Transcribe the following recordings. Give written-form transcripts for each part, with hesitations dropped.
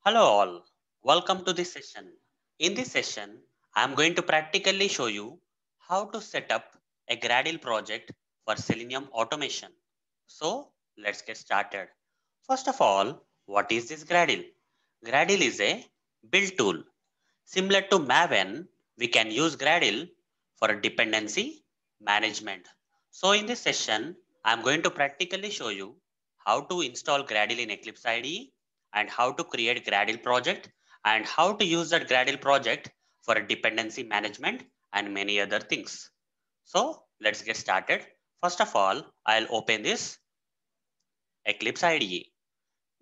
Hello all, welcome to this session. In this session, I am going to practically show you how to set up a Gradle project for Selenium automation. So let's get started. First of all, what is this Gradle? Gradle is a build tool. Similar to Maven, we can use Gradle for dependency management. So in this session, I am going to practically show you how to install Gradle in Eclipse IDE and how to create Gradle project and how to use that Gradle project for dependency management and many other things. So let's get started. First of all, I'll open this Eclipse IDE.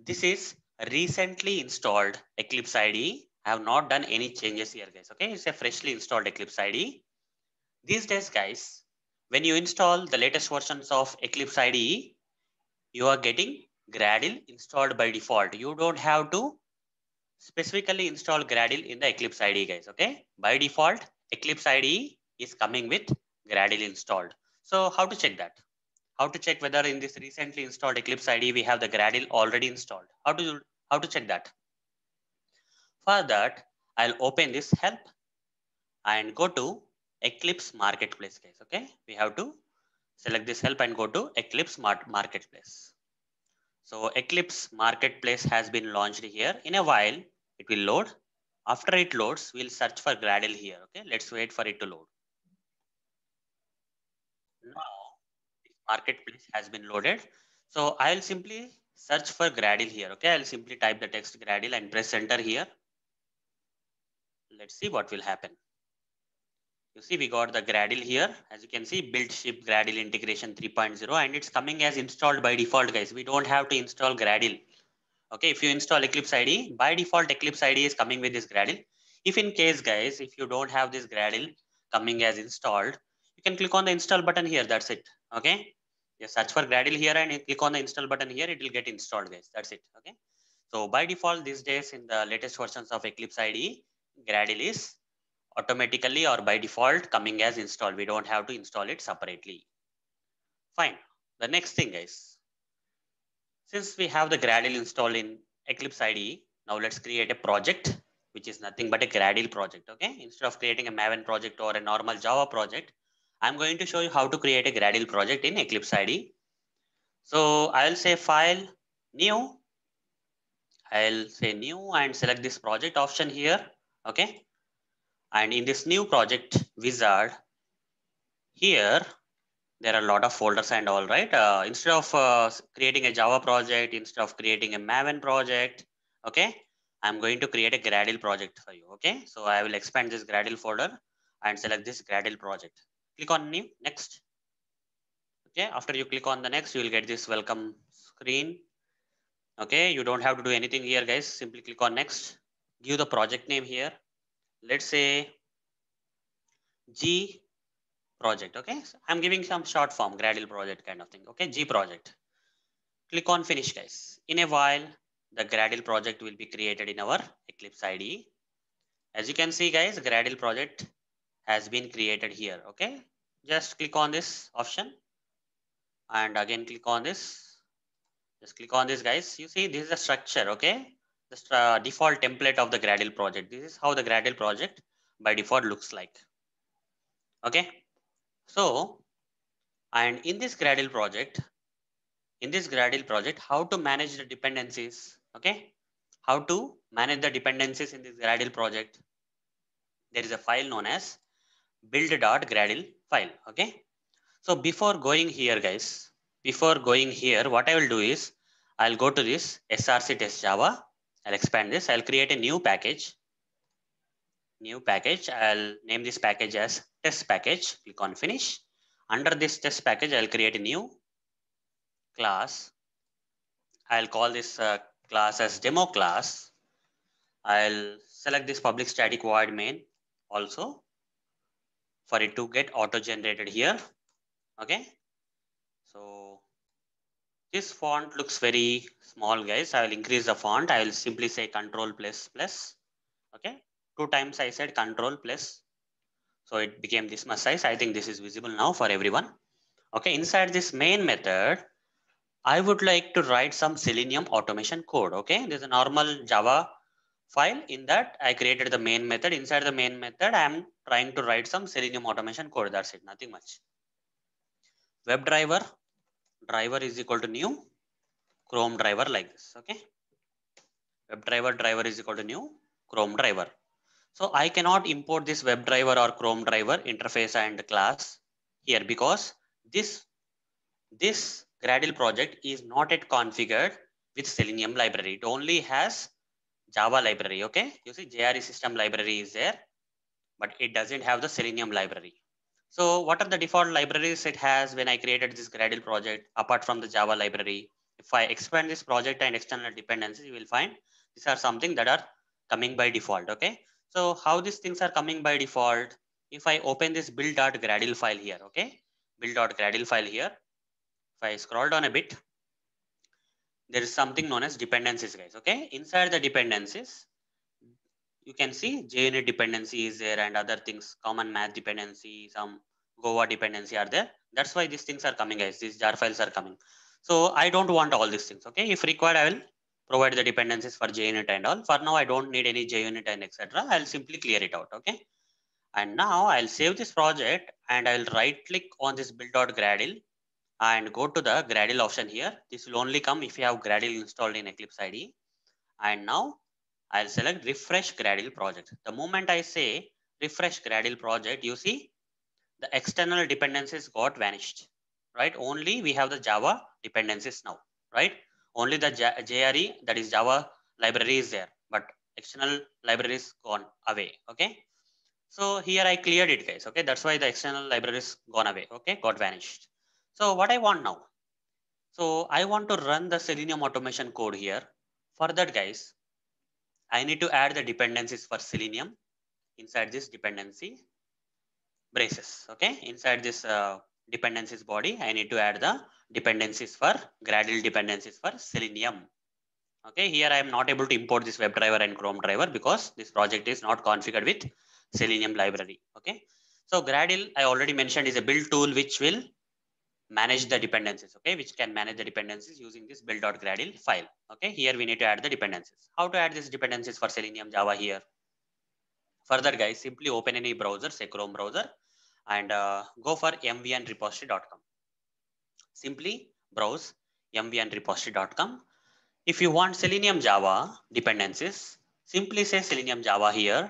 This is recently installed Eclipse IDE. I have not done any changes here, guys. Okay, it's a freshly installed Eclipse IDE. These days, guys, when you install the latest versions of Eclipse IDE, you are getting Gradle installed by default. You don't have to specifically install Gradle in the Eclipse IDE, guys. Okay, by default, Eclipse IDE is coming with Gradle installed. So, how to check that? How to check whether in this recently installed Eclipse IDE we have the Gradle already installed? How to check that? For that, I'll open this help and go to Eclipse Marketplace, guys. Okay, we have to select this help and go to Eclipse Marketplace. So Eclipse Marketplace has been launched here. In a while, it will load. After it loads, we'll search for Gradle here. Okay, let's wait for it to load. Now, this marketplace has been loaded. So I'll simply search for Gradle here. Okay, I'll simply type the text Gradle and press enter here. Let's see what will happen. You see, we got the Gradle here. As you can see, build ship Gradle integration 3.0, and it's coming as installed by default, guys. We don't have to install Gradle. Okay, if you install Eclipse IDE, by default, Eclipse IDE is coming with this Gradle. If in case, guys, if you don't have this Gradle coming as installed, you can click on the install button here. That's it. Okay. Just search for Gradle here and you click on the install button here. It will get installed, guys. That's it. Okay. So by default, these days in the latest versions of Eclipse IDE, Gradle is automatically or by default coming as installed. We don't have to install it separately. Fine. The next thing, guys, since we have the Gradle installed in Eclipse IDE, now let's create a project which is nothing but a Gradle project. Okay, instead of creating a Maven project or a normal Java project, I'm going to show you how to create a Gradle project in Eclipse IDE. So I'll say file, new. I'll say new and select this project option here. Okay, and in this new project wizard here, there are a lot of folders and all, right? Instead of creating a Java project, instead of creating a Maven project, okay, I'm going to create a Gradle project for you. Okay, so I will expand this Gradle folder and select this Gradle project. Click on new, next. Okay, after you click on the next, you will get this welcome screen. Okay, you don't have to do anything here, guys. Simply click on next. Give the project name here. Let's say G project. Okay, so I'm giving some short form, Gradle project kind of thing. Okay, G project. Click on finish, guys. In a while, the Gradle project will be created in our Eclipse IDE. As you can see, guys, Gradle project has been created here. Okay, just click on this option and again click on this. Just click on this, guys. You see, this is the structure. Okay, the default template of the Gradle project. This is how the Gradle project by default looks like. Okay, so and in this Gradle project, how to manage the dependencies. Okay, how to manage the dependencies in this Gradle project. There is a file known as build.gradle file. Okay, so before going here, guys, what I will do is I'll go to this src test java. I'll expand this. I'll create a new package. I'll name this package as test package. Click on finish. Under this test package, I'll create a new class. I'll call this class as demo class. I'll select this public static void main also for it to get auto generated here. Okay, so this font looks very small, guys. I will increase the font. I will simply say control plus plus. Okay, 2 times I said control plus, so it became this much size. I think this is visible now for everyone. Okay, inside this main method, I would like to write some Selenium automation code. Okay, there's a normal Java file. In that, I created the main method. Inside the main method, I am trying to write some Selenium automation code. That's it, nothing much. WebDriver, driver is equal to new Chrome driver like this. Okay. WebDriver, driver is equal to new Chrome driver. So I cannot import this WebDriver or Chrome driver interface and class here because this Gradle project is not yet configured with Selenium library. It only has Java library. Okay. You see JRE system library is there, but it doesn't have the Selenium library. So what are the default libraries it has when I created this Gradle project apart from the Java library? If I expand this project and external dependencies, you will find these are something that are coming by default. Okay. So how these things are coming by default? If I open this build.gradle file here, okay, build.gradle file here. If I scroll down a bit, there is something known as dependencies, guys. Okay. Inside the dependencies, you can see JUnit dependency is there and other things, common math dependency, some Goa dependency are there. That's why these things are coming, guys. These jar files are coming. So I don't want all these things. Okay. If required, I will provide the dependencies for JUnit and all. For now, I don't need any JUnit and etc. I'll simply clear it out. Okay. And now I'll save this project and I'll right click on this build.gradle and go to the Gradle option here. This will only come if you have Gradle installed in Eclipse IDE. And now I'll select refresh Gradle project. The moment I say refresh Gradle project, you see the external dependencies got vanished, right? Only we have the Java dependencies now, right? Only the JRE, that is Java library is there, but external libraries gone away. Okay. So here I cleared it, guys. Okay. That's why the external libraries gone away. Okay. Got vanished. So what I want now? So I want to run the Selenium automation code here. For that, guys, I need to add the dependencies for Selenium inside this dependency braces. Okay, inside this dependencies body, I need to add the dependencies for Gradle dependencies for Selenium. Okay, here I am not able to import this WebDriver and Chrome driver because this project is not configured with Selenium library. Okay, so Gradle I already mentioned is a build tool which will manage the dependencies. Okay, which can manage the dependencies using this build.gradle file. Okay, here we need to add the dependencies. How to add these dependencies for Selenium Java here? Further, guys, simply open any browser, say Chrome browser, and go for mvnrepository.com. Simply browse mvnrepository.com. If you want Selenium Java dependencies, simply say Selenium Java here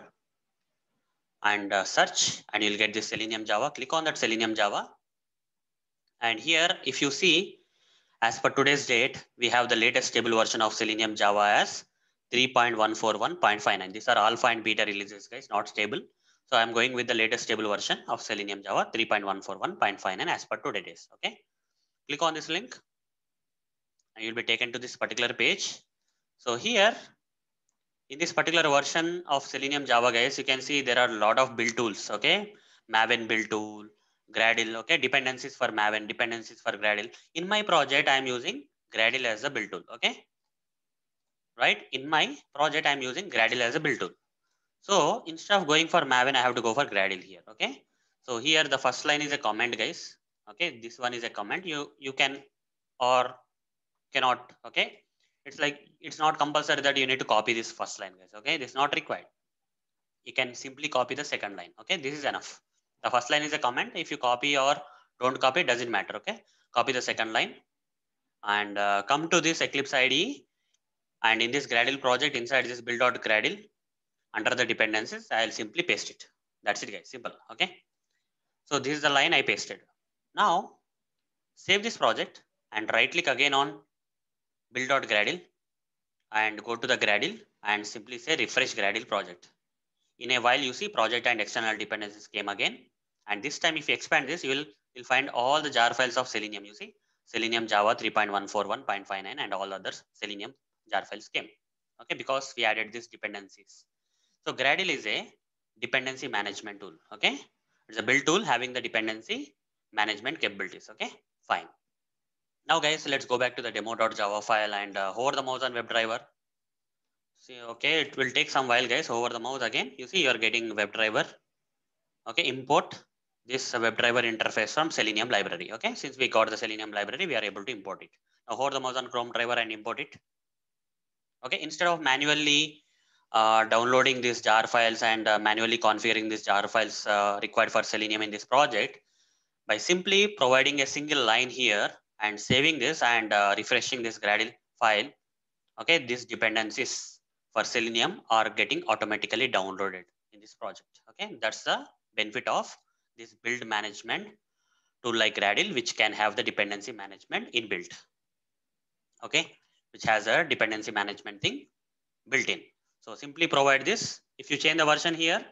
and search, and you'll get this Selenium Java. Click on that Selenium Java. And here, if you see, as per today's date, we have the latest stable version of Selenium Java as 3.141.59. These are alpha and beta releases, guys, not stable. So I'm going with the latest stable version of Selenium Java 3.141.59 as per today's. Okay. Click on this link and you'll be taken to this particular page. So here in this particular version of Selenium Java, guys, you can see there are a lot of build tools. Okay. Maven build tool, Gradle. Okay. Dependencies for Maven, dependencies for Gradle. In my project, I'm using Gradle as a build tool. Okay. Right. In my project, I'm using Gradle as a build tool. So instead of going for Maven, I have to go for Gradle here. Okay. So here the first line is a comment, guys. Okay. This one is a comment. You can or cannot. Okay. It's like it's not compulsory that you need to copy this first line, guys. Okay. This is not required. You can simply copy the second line. Okay. This is enough. The first line is a comment. If you copy or don't copy, it doesn't matter. Okay. Copy the second line and come to this Eclipse IDE. And in this Gradle project, inside this build.gradle, under the dependencies, I'll simply paste it. That's it, guys. Simple. Okay. So this is the line I pasted. Now save this project and right click again on build.gradle and go to the Gradle and simply say refresh Gradle project. In a while, you see project and external dependencies came again. And this time, if you expand this, you'll find all the jar files of Selenium. You see Selenium Java 3.141.59 and all others Selenium jar files came. Okay, because we added these dependencies. So Gradle is a dependency management tool. Okay, it's a build tool having the dependency management capabilities. Okay, fine. Now, guys, let's go back to the demo.java file and hover the mouse on WebDriver. See, okay, it will take some while, guys. Hover the mouse again. You see, you're getting WebDriver. Okay, import this WebDriver interface from Selenium library. Okay, since we got the Selenium library, we are able to import it. Now, hover the mouse on Chrome driver and import it. Okay, instead of manually downloading these jar files and manually configuring these jar files required for Selenium in this project by simply providing a single line here and saving this and refreshing this Gradle file. Okay, these dependencies for Selenium are getting automatically downloaded in this project. Okay, that's the benefit of this build management tool like Gradle, which can have the dependency management inbuilt. Okay, which has a dependency management thing built in. So simply provide this. If you change the version here,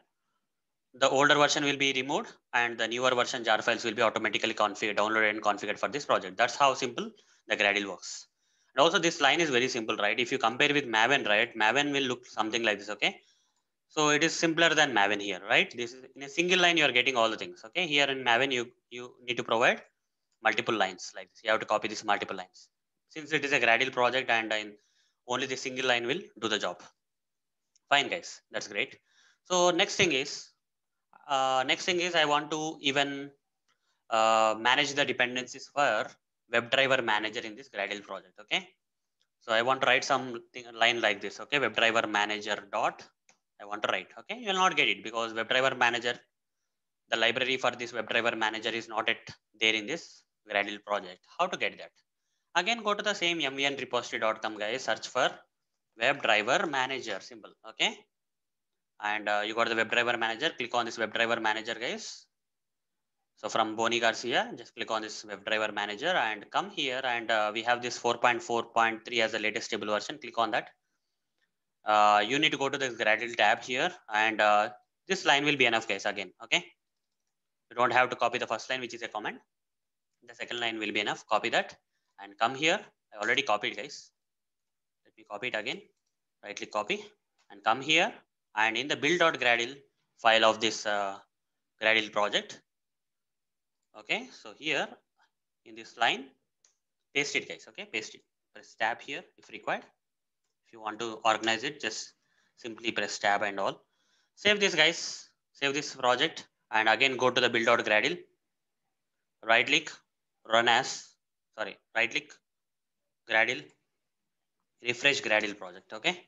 the older version will be removed and the newer version jar files will be automatically configured, downloaded and configured for this project. That's how simple the Gradle works. And also this line is very simple, right? If you compare with Maven, right? Maven will look something like this, okay? So it is simpler than Maven here, right? This is in a single line, you are getting all the things, okay? Here in Maven, you need to provide multiple lines like this. You have to copy these multiple lines. Since it is a Gradle project and only the single line will do the job. Fine, guys, that's great. So next thing is I want to even manage the dependencies for WebDriver Manager in this Gradle project. Okay, so I want to write something line like this. Okay, WebDriver Manager dot. I want to write. Okay, you will not get it because WebDriver Manager, the library for this WebDriver Manager is not yet there in this Gradle project. How to get that? Again, go to the same mvn repository.com, guys. Search for WebDriver Manager symbol. Okay, and you got the WebDriver Manager. Click on this WebDriver Manager, guys. So from Boni Garcia, just click on this WebDriver Manager and come here, and we have this 4.4.3 as the latest stable version. Click on that. You need to go to the Gradle tab here, and this line will be enough, guys. Again, okay. You don't have to copy the first line, which is a comment. The second line will be enough. Copy that and come here. I already copied, guys. Let me copy it again. Right click copy and come here, and in the build.gradle file of this Gradle project. Okay, so here in this line, paste it, guys. Okay, paste it. Press tab here if required. If you want to organize it, just simply press tab and all. Save this, guys. Save this project and again go to the build.gradle. Right click, run as, sorry, right click, Gradle, refresh Gradle project. Okay.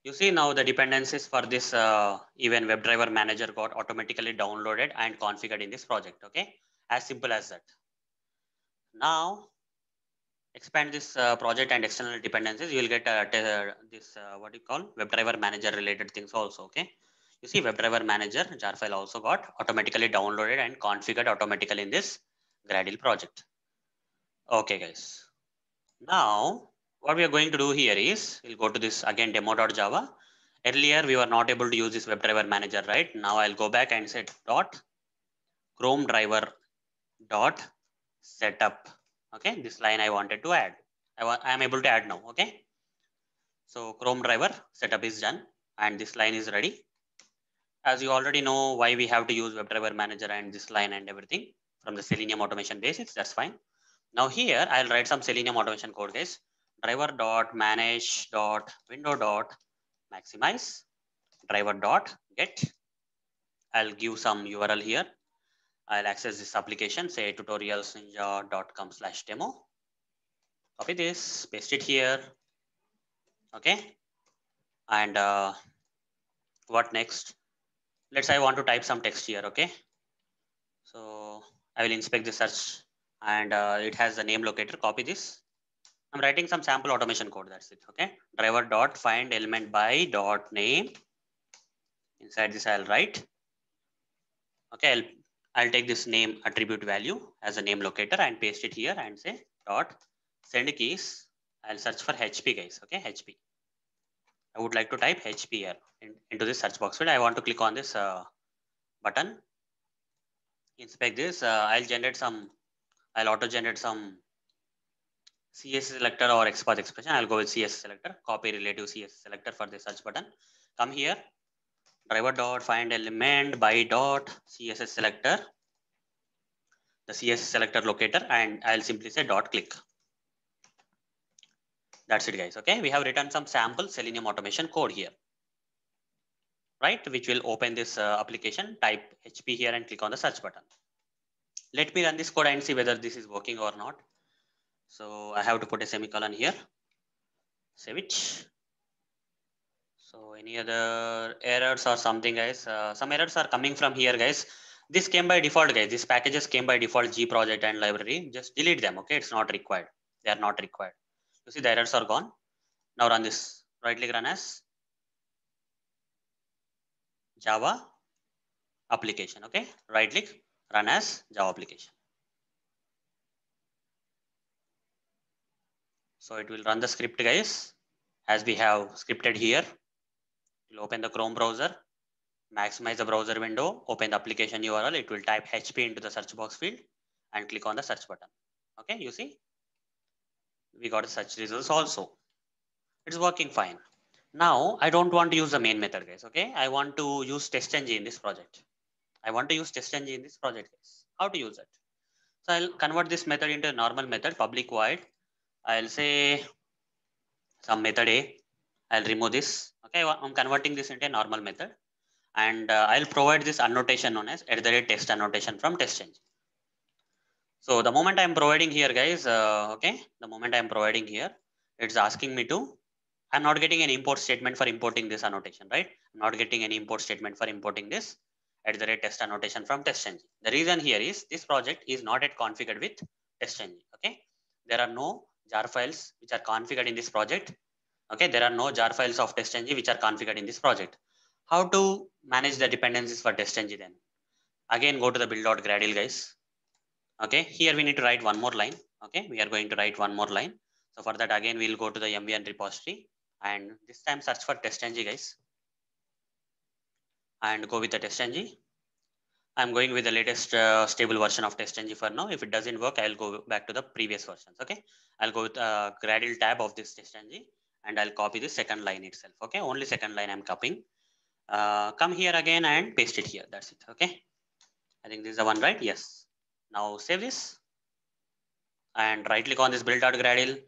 You see now the dependencies for this even WebDriver Manager got automatically downloaded and configured in this project. Okay. As simple as that. Now expand this project and external dependencies, you will get this what you call WebDriver Manager related things also. Okay, you see WebDriver Manager jar file also got automatically downloaded and configured automatically in this Gradle project. Okay, guys. Now what we are going to do here is we'll go to this again demo.java. Earlier we were not able to use this WebDriver Manager, right? Now I'll go back and say dot Chrome driver dot setup. Okay, this line I wanted to add. I am able to add now. Okay, so Chrome driver setup is done and this line is ready. As you already know why we have to use WebDriver Manager and this line and everything from the Selenium automation basics, that's fine. Now here I'll write some Selenium automation code, guys. Driver dot manage dot window dot maximize driver dot get. I'll give some URL here. I'll access this application, say tutorialsninja.com/demo. Copy this, paste it here. Okay, and what next? Let's say I want to type some text here. Okay, so I will inspect the search and it has the name locator. Copy this. I'm writing some sample automation code. That's it. Okay, driver dot find element by dot name. Inside this I'll write. Okay, I'll take this name attribute value as a name locator and paste it here and say dot send keys. I'll search for HP, guys. Okay, HP. I would like to type HP here into this search box field. I want to click on this button. Inspect this. I'll auto generate some CSS selector or XPath expression. I'll go with CSS selector. Copy relative CSS selector for the search button. Come here. Driver dot find element by dot CSS selector. The CSS selector locator, and I'll simply say dot click. That's it, guys. Okay, we have written some sample Selenium automation code here, right? Which will open this application. Type HP here and click on the search button. Let me run this code and see whether this is working or not. So I have to put a semicolon here. Save it. So any other errors or something, guys? Some errors are coming from here, guys. This came by default, guys. These packages came by default, G project and library. Just delete them, okay? It's not required. They are not required. You see the errors are gone. Now run this. Right click, run as Java application, okay? Right click, run as Java application. So it will run the script, guys, as we have scripted here. You'll open the Chrome browser, maximize the browser window, open the application URL. It will type HP into the search box field and click on the search button. Okay, you see, we got search results also. It's working fine. Now I don't want to use the main method, guys. Okay, I want to use TestNG in this project. I want to use TestNG in this project, guys. How to use it? So I'll convert this method into a normal method, public void. I'll say some method A. I'll remove this. Okay, I'm converting this into a normal method, and I'll provide this annotation known as @test annotation from TestNG. So the moment I'm providing here, guys, okay, the moment I'm providing here, it's asking me to, I'm not getting an import statement for importing this annotation, right? I'm not getting any import statement for importing this @test annotation from TestNG. The reason here is this project is not yet configured with TestNG, okay? There are no jar files which are configured in this project. Okay, there are no jar files of TestNG which are configured in this project. How to manage the dependencies for TestNG then? Again, go to the build.gradle, guys. Okay, here we need to write one more line. Okay, we are going to write one more line. So for that, again, we'll go to the MVN repository and this time search for TestNG, guys, and go with the TestNG. I'm going with the latest stable version of TestNG for now. If it doesn't work, I'll go back to the previous versions. Okay, I'll go with Gradle tab of this TestNG and I'll copy the second line itself. Okay, only second line I'm copying. Come here again and paste it here. That's it. Okay, I think this is the one, right? Yes. Now save this and right click on this build.gradle,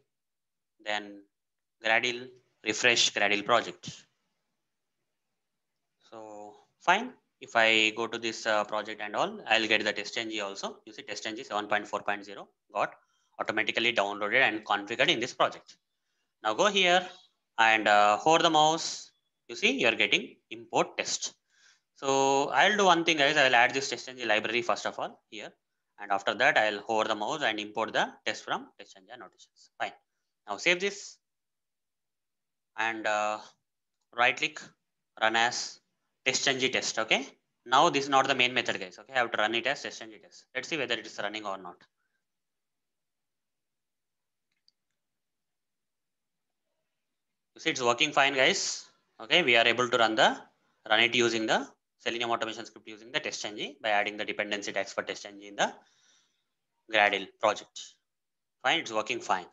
then Gradle, refresh Gradle project. So fine. If I go to this project and all, I'll get the TestNG also. You see TestNG 7.4.0 got automatically downloaded and configured in this project. Now go here and hover the mouse. You see you're getting import test. So I'll do one thing, guys. I'll add this TestNG library first of all here. And after that, I'll hover the mouse and import the test from TestNG annotations. Fine. Now save this and right click, run as TestNG test. Okay. Now this is not the main method, guys. Okay. I have to run it as TestNG test. Let's see whether it is running or not. You see it's working fine, guys. Okay. We are able to run it using the Selenium automation script using the TestNG by adding the dependency tags for TestNG in the Gradle project. Fine. It's working fine.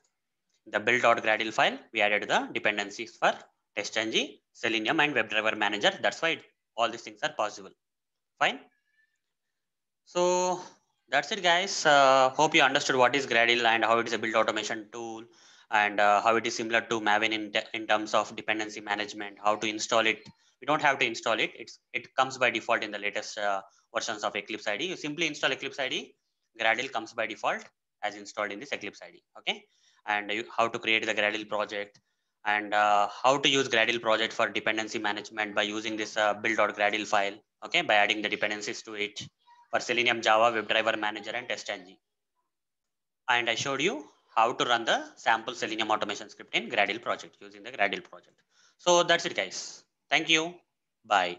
The build.gradle file, we added the dependencies for TestNG, Selenium, and WebDriver Manager. That's why all these things are possible. Fine. So that's it, guys. Hope you understood what is Gradle and how it is a build automation tool and how it is similar to Maven in terms of dependency management, how to install it. We don't have to install it. It comes by default in the latest versions of Eclipse IDE. You simply install Eclipse IDE. Gradle comes by default as installed in this Eclipse IDE. Okay. And how to create the Gradle project and how to use Gradle project for dependency management by using this build.gradle file. Okay. By adding the dependencies to it for Selenium, Java, WebDriver Manager, and TestNG. And I showed you how to run the sample Selenium automation script in Gradle project using the Gradle project. So that's it, guys. Thank you. Bye.